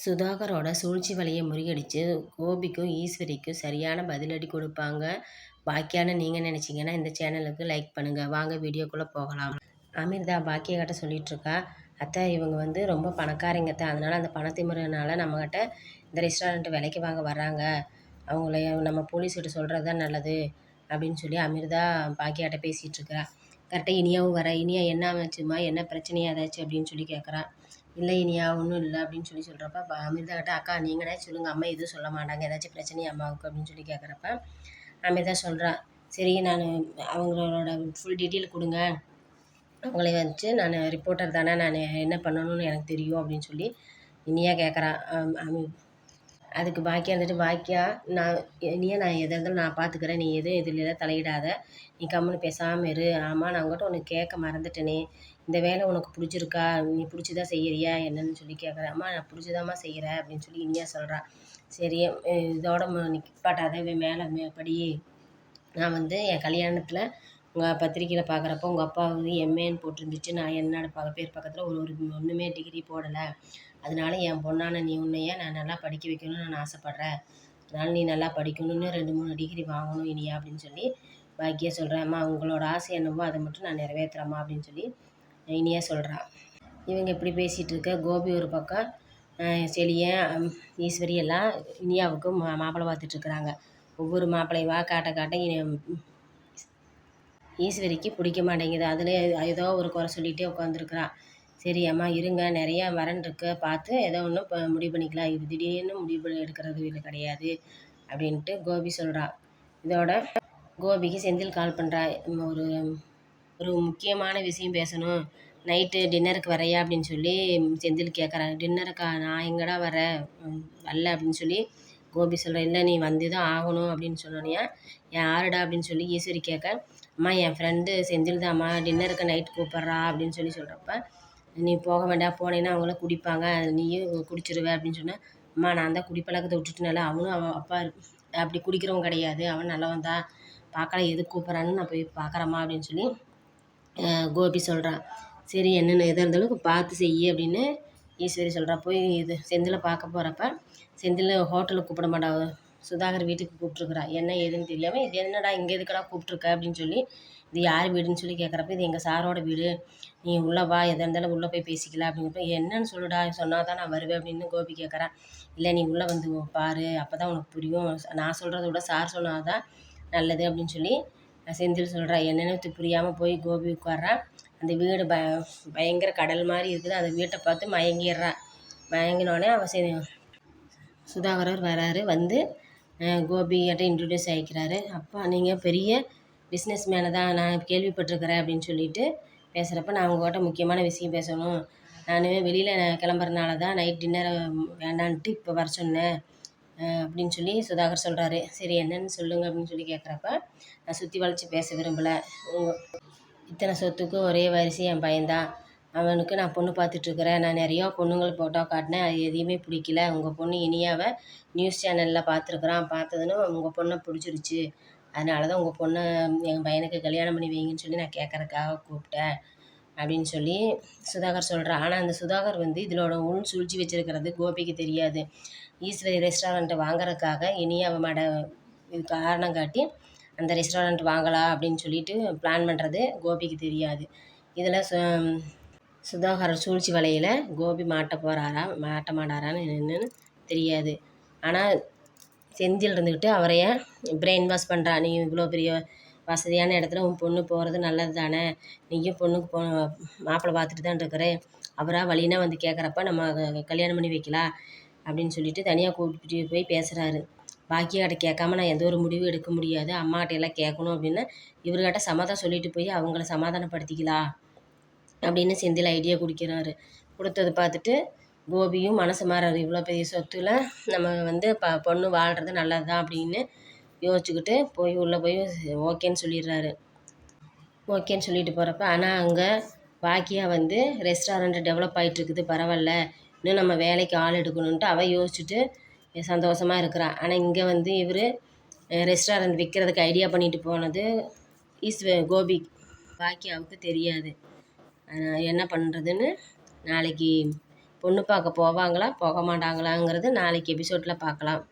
சுதாகரோட சூழ்ச்சி வலையை முறியடிச்சு கோபிக்கும் ஈஸ்வரிக்கும் சரியான பதிலடி கொடுப்பாங்க பாக்கியான்னு நீங்கள் நினச்சிங்கன்னா இந்த சேனலுக்கு லைக் பண்ணுங்கள். வாங்க வீடியோக்குள்ளே போகலாம். அமிர்தா பாக்கிய கிட்ட சொல்லிட்டு இருக்கா, அத்தை இவங்க வந்து ரொம்ப பணக்காரங்கத்தை, அதனால் அந்த பணத்திமுறனால நம்மக்கிட்ட இந்த ரெஸ்டாரண்ட்டு விலைக்கு வாங்க வர்றாங்க, அவங்கள நம்ம போலீஸ்கிட்ட சொல்கிறது தான் நல்லது அப்படின்னு சொல்லி அமிர்தா பாக்கியாட்ட பேசிகிட்டு இருக்கிறா. கரெக்டாக இனியாவும் வர, இனியா என்ன ஆச்சுமா, என்ன பிரச்சனையாக ஏதாச்சும் அப்படின்னு சொல்லி கேட்குறா. இல்லை இனியா ஒன்றும் இல்லை அப்படின்னு சொல்லி சொல்கிறப்ப அமிர்தா கிட்ட, அக்கா நீங்களே சொல்லுங்கள், அம்மா எதுவும் சொல்ல மாட்டாங்க, ஏதாச்சும் பிரச்சனையா அம்மாவுக்கு அப்படின்னு சொல்லி கேட்குறப்ப அமிர்தா சொல்கிறா, சரி நான் அவங்களோட ஃபுல் டீட்டெயில் கொடுங்க, அவங்கள வச்சு நான் ரிப்போர்ட்டர் தானே, நான் என்ன பண்ணணும்னு எனக்கு தெரியும் அப்படின்னு சொல்லி இனியா கேட்குறா. அதுக்கு பாக்கியா இருந்துட்டு, பாக்கியா நான் இனியா நான் எதாக இருந்தாலும் நான் பார்த்துக்கிறேன், நீ எதுவும் இதில் தலையிடாத, நீ கம்முன்னு பேசாமல் இரு. ஆமாம் நான் உங்கள்கிட்ட உனக்கு கேட்க மறந்துட்டேனே, இந்த வேலை உனக்கு பிடிச்சிருக்கா, நீ பிடிச்சிதான் செய்கிறியா என்னன்னு சொல்லி கேட்குறேன். அம்மா நான் பிடிச்சிதாம்மா செய்கிறேன் அப்படின்னு சொல்லி இனியா சொல்கிறா. சரி இதோட நிற்பாட்டாத மேலே படி, நான் வந்து என் கல்யாணத்தில் உங்கள் பத்திரிக்கையில் பார்க்குறப்போ உங்கள் அப்பா வந்து எம்ஏன்னு போட்டிருந்துச்சு, நான் என்னோட பேர் பக்கத்தில் ஒன்றுமே டிகிரி போடலை, அதனால என் பொண்ணான நீ உன்னைய நான் நல்லா படிக்க வைக்கணும்னு நான் ஆசைப்பட்றேன், அதனால் நீ நல்லா படிக்கணும்னு 2-3 டிகிரி வாங்கணும் இனியா அப்படின்னு சொல்லி பாக்கியா சொல்கிறேன். அம்மா உங்களோட ஆசை என்னவோ அதை மட்டும் நான் நிறைவேற்றுறேம்மா அப்படின்னு சொல்லி இனியா சொல்கிறான். இவங்க இப்படி பேசிகிட்டு இருக்க கோபி ஒரு பக்கம் செழியன் ஈஸ்வரி எல்லாம் இனியாவுக்கு மாப்பிள்ளை பார்த்துட்ருக்குறாங்க. ஒவ்வொரு மாப்பிள்ளைவா காட்ட ஈஸ்வரிக்கு பிடிக்க மாட்டேங்குது. அதில் ஏதோ ஒரு குறை சொல்லிகிட்டே உட்காந்துருக்குறான். சரி அம்மா இருங்க, நிறையா வரன் இருக்கு, பார்த்து ஏதோ ஒன்று இப்போ முடிவு பண்ணிக்கலாம், இது திடீர்னு முடிவு எடுக்கிறது இது கிடையாது அப்படின்ட்டு கோபி சொல்கிறான். இதோட கோபிக்கு செந்தில் கால் பண்ணுறா, ஒரு ஒரு முக்கியமான விஷயம் பேசணும், நைட்டு டின்னருக்கு வரையா அப்படின்னு சொல்லி செந்தில் கேட்குறான். டின்னருக்கா, நான் எங்கடா வரேன், வரல அப்படின்னு சொல்லி கோபி சொல்கிறேன். இல்லை நீ வந்து தான் ஆகணும் அப்படின்னு சொன்னோன்னையா, யாருடா அப்படின்னு சொல்லி ஈஸ்வரி கேட்க, அம்மா என் ஃப்ரெண்டு செந்தில் தான்ம்மா டின்னருக்கு நைட் கூப்பிட்றா அப்படின்னு சொல்லி சொல்கிறப்ப, நீ போக வேண்டாம், போனேன்னா அவங்கள குடிப்பாங்க, நீயும் குடிச்சிருவ அப்படின்னு சொன்னேன். அம்மா நான் தான் குடிப்பழக்கத்தை விட்டுட்டுனால, அவனும் அவன் அப்பா அப்படி குடிக்கிறவன் கிடையாது, அவன் நல்லவன் தான், பார்க்கலாம் எதுக்கு கூப்பிட்றான்னு நான் போய் பார்க்குறேம்மா அப்படின்னு சொல்லி கோபி சொல்கிறான். சரி என்னென்ன எதாக இருந்தாலும் பார்த்து செய்ய அப்படின்னு ஈஸ்வரி சொல்கிறா. போய் இது செந்திலை பார்க்க போகிறப்ப செந்தில் ஹோட்டலுக்கு கூப்பிட மாட்டா, சுதாகர் வீட்டுக்கு கூப்பிட்ருக்குறா. என்ன ஏதுன்னு தெரியாமல், இது என்னடா இங்கே எதுக்கடா கூப்பிட்ருக்க அப்படின்னு சொல்லி, இது யார் வீடுன்னு சொல்லி கேட்குறப்ப, இது எங்கள் சாரோட வீடு, நீ உள்ளே வா, எதாக இருந்தாலும் உள்ளே போய் பேசிக்கலாம் அப்படிங்கிறப்ப, என்னன்னு சொல்லுடா, சொன்னால் தான் நான் வருவேன் அப்படின்னு கோபி கேட்குறான். இல்லை நீ உள்ளே வந்து பாரு, அப்போ தான் உனக்கு புரியும், நான் சொல்கிறத விட சார் சொன்னால் தான் நல்லது அப்படின்னு சொல்லி செந்தில் சொல்கிறா. என்னென்னு புரியாமல் போய் கோபி உட்கார்றான். அந்த வீடு பயங்கர கடல் மாதிரி இருக்குது, அந்த வீட்டை பார்த்து மயங்கிடுறான். மயங்கினோடனே அவன் சுதாகரர் வராரு, வந்து கோபிகிட்ட இன்ட்ரடியூஸ் ஆகிக்கிறாரு. அப்பா நீங்கள் பெரிய பிஸ்னஸ் மேனை தான் நான் கேள்விப்பட்டிருக்கிறேன் அப்படின்னு சொல்லிட்டு பேசுகிறப்ப, நான் உங்கள்கிட்ட முக்கியமான விஷயம் பேசணும், நான் வெளியில் கிளம்புறதுனால தான் நைட் டின்னரை வேண்டான்ட்டு இப்போ வர சொன்னேன் அப்படின்னு சொல்லி சுதாகர் சொல்கிறாரு. சரி என்னன்னு சொல்லுங்கள் அப்படின்னு சொல்லி கேட்குறப்ப, நான் சுற்றி வளைச்சி பேச விரும்பலை, இத்தனை சொத்துக்கு ஒரே வாரிசு என் பையன்தான், அவனுக்கு நான் பொண்ணு பார்த்துட்ருக்குறேன், நான் நிறையா பொண்ணுங்கள் ஃபோட்டோ காட்டினேன், அது எதையுமே பிடிக்கல, உங்கள் பொண்ணு இனியாவை நியூஸ் சேனலில் பார்த்துருக்குறான், பார்த்ததுன்னு உங்கள் பொண்ணை பிடிச்சிருச்சு, அதனால தான் உங்கள் பொண்ணை எங்கள் பையனுக்கு கல்யாணம் பண்ணி வைங்கன்னு சொல்லி நான் கேட்குறதுக்காக கூப்பிட்டேன் அப்படின்னு சொல்லி சுதாகர் சொல்கிறான். ஆனால் அந்த சுதாகர் வந்து இதிலோட சூழ்ச்சி வச்சுருக்கிறது கோபிக்கு தெரியாது. ஈஸ்வரி ரெஸ்டாரண்ட்டை வாங்குறதுக்காக இனியாவை இது காரணம் காட்டி அந்த ரெஸ்டாரண்ட் வாங்கலாம் அப்படின்னு சொல்லிட்டு பிளான் பண்ணுறது கோபிக்கு தெரியாது. இதில் சுதாகர் சூழ்ச்சி வலையில் கோபி மாட்ட மாட்டாரான்னு என்னன்னு தெரியாது. ஆனால் செந்தில் இருந்துக்கிட்டு அவரைய பிரெயின் வாஷ் பண்ணுறான். நீ இவ்வளோ பெரிய வசதியான இடத்துல உன் பொண்ணு போகிறது நல்லது தானே, நீயும் பொண்ணுக்கு மாப்பிள்ளை பார்த்துட்டு தான் இருக்கிறேன், அவராக வழினா வந்து கேட்குறப்ப நம்ம கல்யாணம் பண்ணி வைக்கலாம் அப்படின்னு சொல்லிட்டு தனியாக கூப்பிட்டு போய் பேசுகிறாரு. பாக்கியாட்ட கேட்காம நான் எந்த ஒரு முடிவும் எடுக்க முடியாது, அம்மாட்ட எல்லாம் கேட்கணும் அப்படின்னு இவர்கிட்ட சமாதானம் சொல்லிட்டு போய் அவங்கள சமாதானப்படுத்திக்கலாம் அப்படின்னு செந்தில் ஐடியா கொடுக்குறாரு. கொடுத்ததை பார்த்துட்டு கோபியும் மனசு மாறாரு. இவ்வளோ பெரிய சொத்துல நம்ம வந்து பொண்ணு வாழ்கிறது நல்லது தான் அப்படின்னு யோசிச்சுக்கிட்டு போய் உள்ளே போய் ஓகேன்னு சொல்லிடுறாரு. ஓகேன்னு சொல்லிட்டு போகிறப்ப, ஆனால் அங்கே பாக்கியா வந்து ரெஸ்டாரண்ட்டு டெவலப் ஆகிட்டுருக்குது, பரவாயில்ல, இன்னும் நம்ம வேலைக்கு ஆள் எடுக்கணுன்ட்டு அவள் யோசிச்சுட்டு சந்தோஷமாக இருக்கிறான். ஆனால் இங்கே வந்து இவர் ரெஸ்டாரண்ட் விற்கிறதுக்கு ஐடியா பண்ணிட்டு போனது கோபி பாக்கியாவுக்கு தெரியாது. என்ன பண்ணுறதுன்னு நாளைக்கு பொண்ணு பார்க்க போவாங்களா போக மாட்டாங்களாங்கிறது நாளைக்கு எபிசோடில் பார்க்கலாம்.